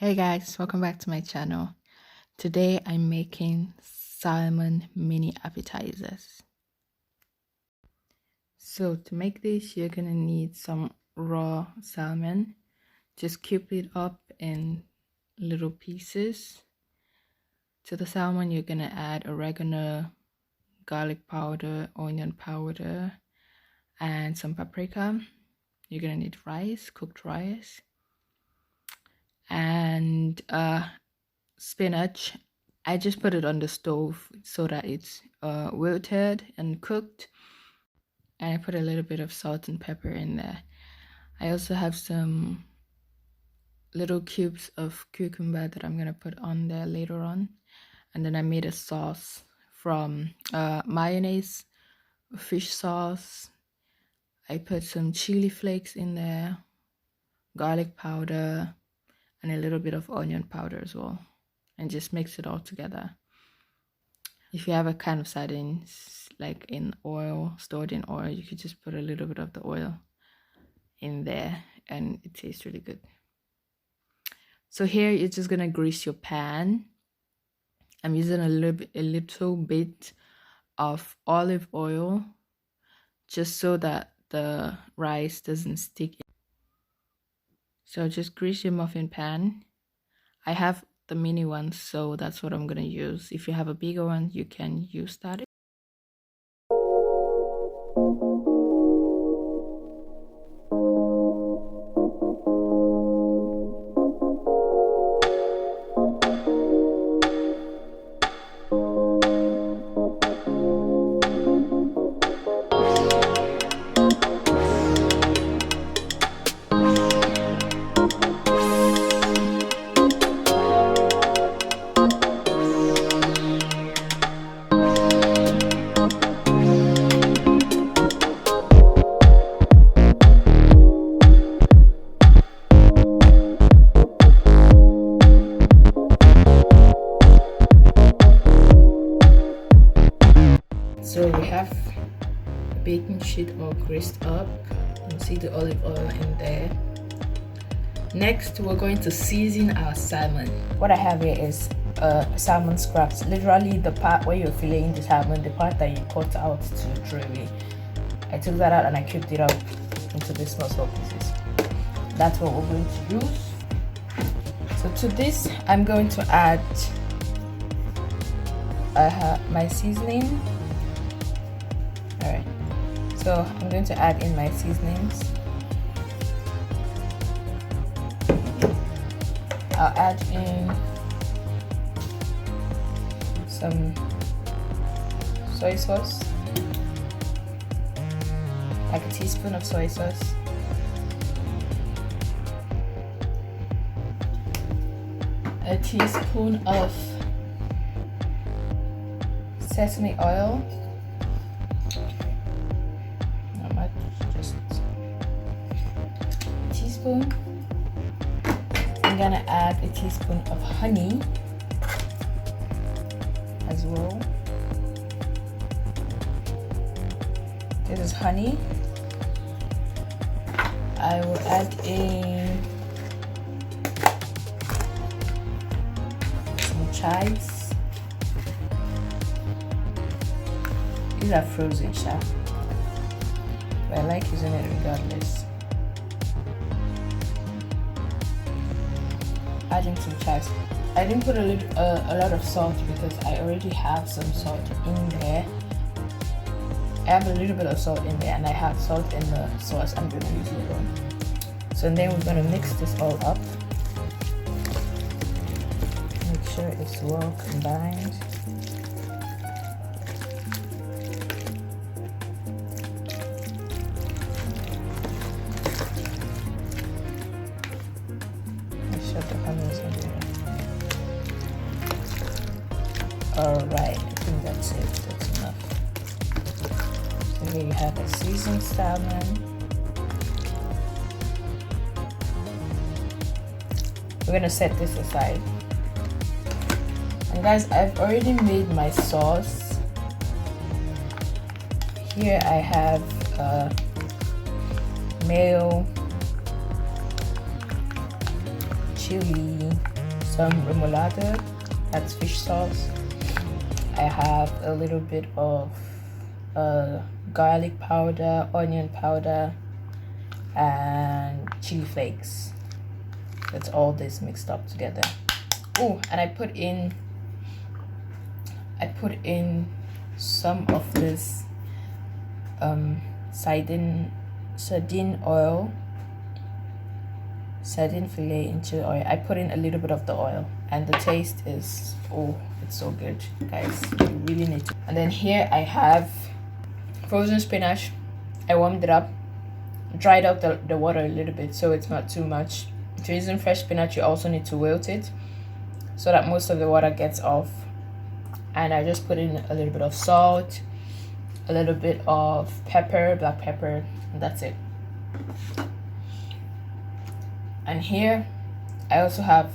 Hey guys, welcome back to my channel. Today I'm making salmon mini appetizers. So to make this, you're gonna need some raw salmon. Just cube it up in little pieces. To the salmon, you're gonna add oregano, garlic powder, onion powder, and some paprika. You're gonna need rice, cooked rice, and spinach. I just put it on the stove so that it's wilted and cooked, and I put a little bit of salt and pepper in there. I also have some little cubes of cucumber that I'm gonna put on there later on. And then I made a sauce from mayonnaise, fish sauce. I put some chili flakes in there, garlic powder, and a little bit of onion powder as well, and just mix it all together. If you have a can of sardines like in oil, stored in oil, you could just put a little bit of the oil in there and it tastes really good. So here you're just gonna grease your pan. I'm using a little bit of olive oil just so that the rice doesn't stick. So just grease your muffin pan. I have the mini one, so that's what I'm gonna use. If you have a bigger one, you can use that. So we have the baking sheet all greased up. You can see the olive oil in there. Next, we're going to season our salmon. What I have here is salmon scraps. Literally the part where you're filleting the salmon, the part that you cut out to throw away. I took that out and I cubed it up into these small pieces. That's what we're going to use. So to this, I'm going to add my seasoning. Alright, so I'm going to add in my seasonings. I'll add in some soy sauce, like a teaspoon of soy sauce, a teaspoon of sesame oil, not much, just a teaspoon. I'm gonna add a teaspoon of honey as well. This is honey. I will add in some chives. These are frozen, but I like using it regardless. Adding some chives. I didn't put a lot of salt because I already have some salt in there. I have a little bit of salt in there and I have salt in the sauce I'm going to use later on. So then we're going to mix this all up. Make sure it's well combined. Alright, I think that's it. That's enough. So here you have a seasoned salmon. We're gonna set this aside. And guys, I've already made my sauce. Here I have mayo, chili, some remoulade, that's fish sauce. I have a little bit of garlic powder, onion powder, and chili flakes. That's all this mixed up together. Oh, and I put in some of this sardine oil, sardine fillet into oil. I put in a little bit of the oil, and the taste is, oh, it's so good, guys. You really need to. And then here I have frozen spinach. I warmed it up, dried out the water a little bit so it's not too much. If you're using fresh spinach, you also need to wilt it so that most of the water gets off. And I just put in a little bit of salt, a little bit of pepper, black pepper, and that's it. And here I also have,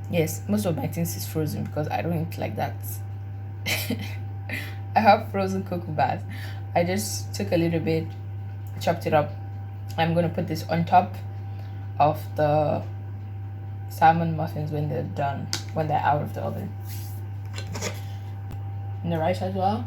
yes, most of my things is frozen because I don't eat like that. I have frozen cucumbers. I just took a little bit, chopped it up. I'm gonna put this on top of the salmon muffins when they're done, when they're out of the oven. And the rice as well.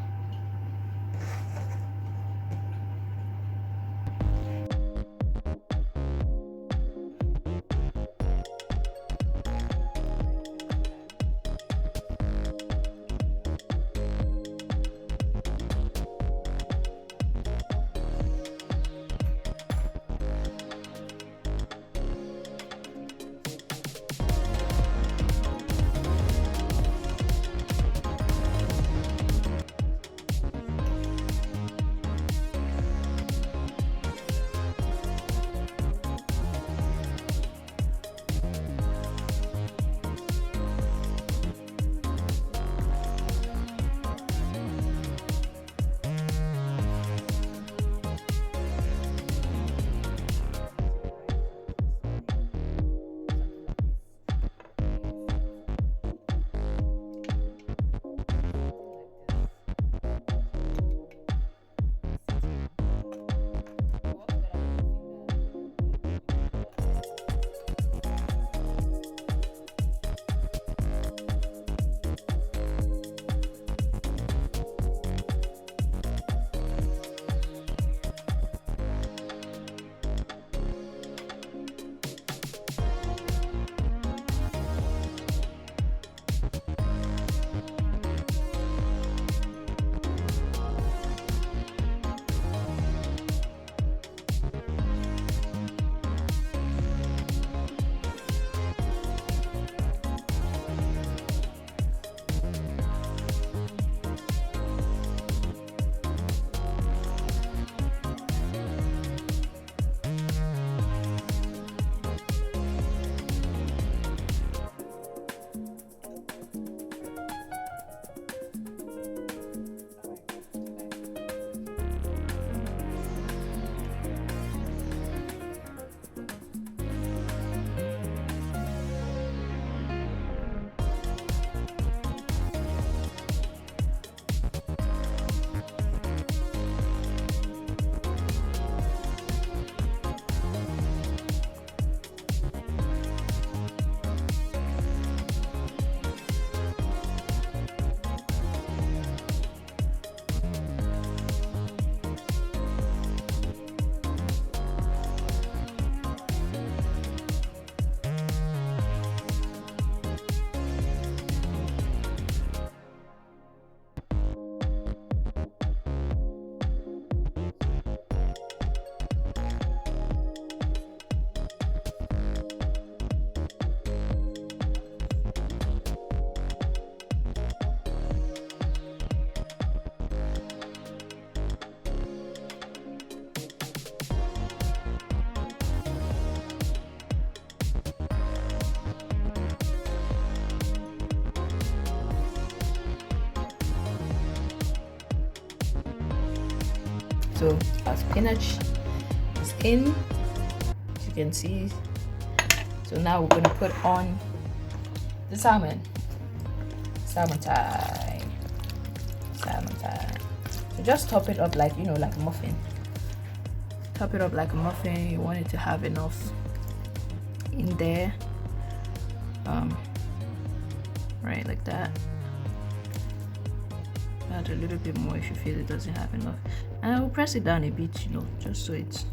So our spinach is in, as you can see. So now we're gonna put on the salmon. Salmon time. So just top it up like, you know, like a muffin. Top it up like a muffin. You want it to have enough in there, right like that. Add a little bit more if you feel it doesn't have enough, and I will press it down a bit, you know, just so it's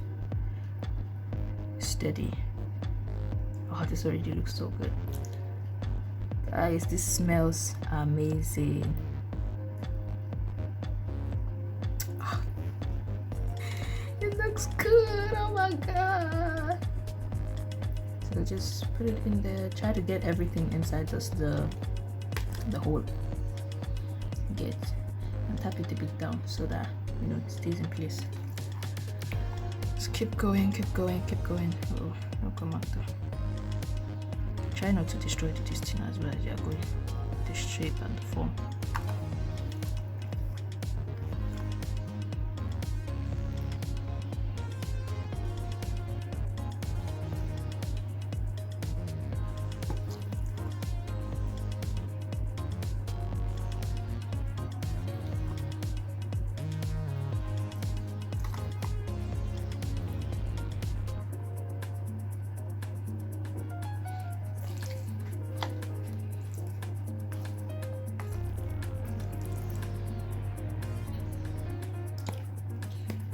steady. Oh, this already looks so good, guys. This smells amazing. Oh, it looks good. Oh my god. So just put it in there. Try to get everything inside just the hole. Get and tap it a bit down so that, you know, it stays in place. Just keep going, keep going, keep going. Oh, no, come out though. Try not to destroy this thing as well as you are going, the shape and the form.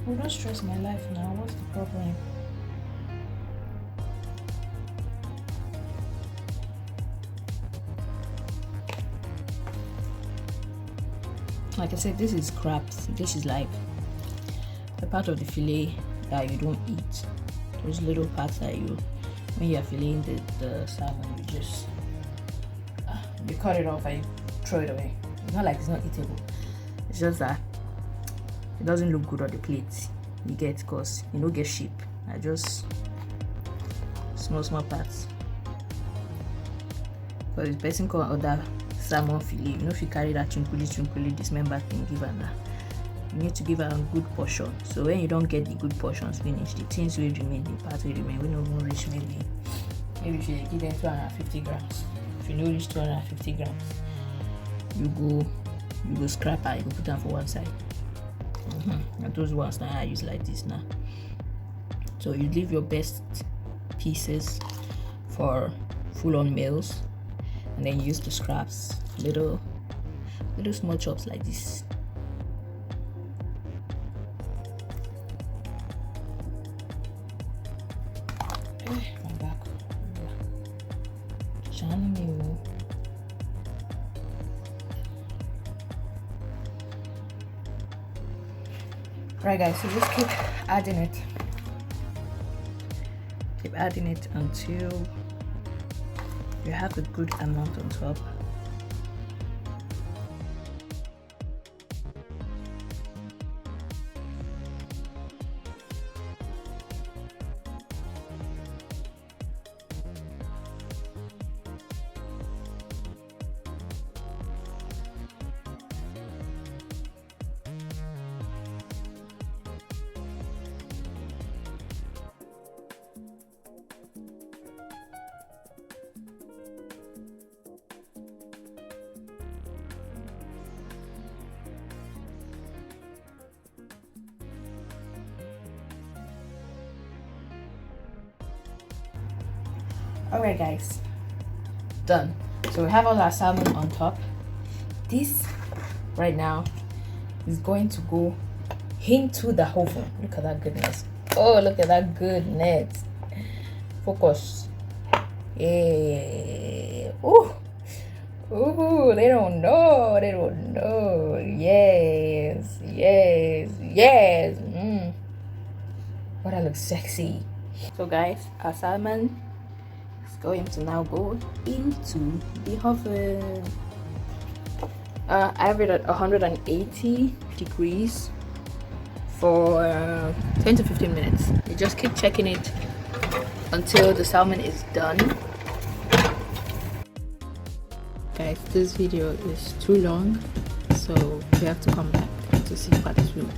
Oh, don't stress my life now. What's the problem? Like I said, this is scraps. This is like the part of the fillet that you don't eat. Those little parts that you, when you are filleting the salmon, you cut it off and you throw it away. It's not like it's not eatable. It's just that it doesn't look good on the plate. You get, because you don't get sheep. I just small parts. Because the person called other salmon fillet, you know, if you carry that chunkuli dismember thing, give her that. You need to give her a good portion. So when you don't get the good portions finished, the things will remain, the parts will remain. We don't even reach maybe you should give them 250 grams. If you don't reach 250 grams, you go scrap her, you go put them for one side. And those ones now I use like this now. So you leave your best pieces for full-on meals, and then you use the scraps, little small chops like this. My back. Shining you. Right, guys, so just keep adding it. Keep adding it until you have a good amount on top. Alright, guys, done. So we have all our salmon on top. This right now is going to go into the oven. Look at that goodness. Oh, look at that goodness. Focus. Yeah. Ooh. Ooh, they don't know. They don't know. Yes. Yes. Yes. Oh, that looks sexy. So guys, our salmon is going to now go into the oven. I have it at 180 degrees for 10 to 15 minutes. You just keep checking it until the salmon is done. Guys, this video is too long, so we have to come back to see part 2.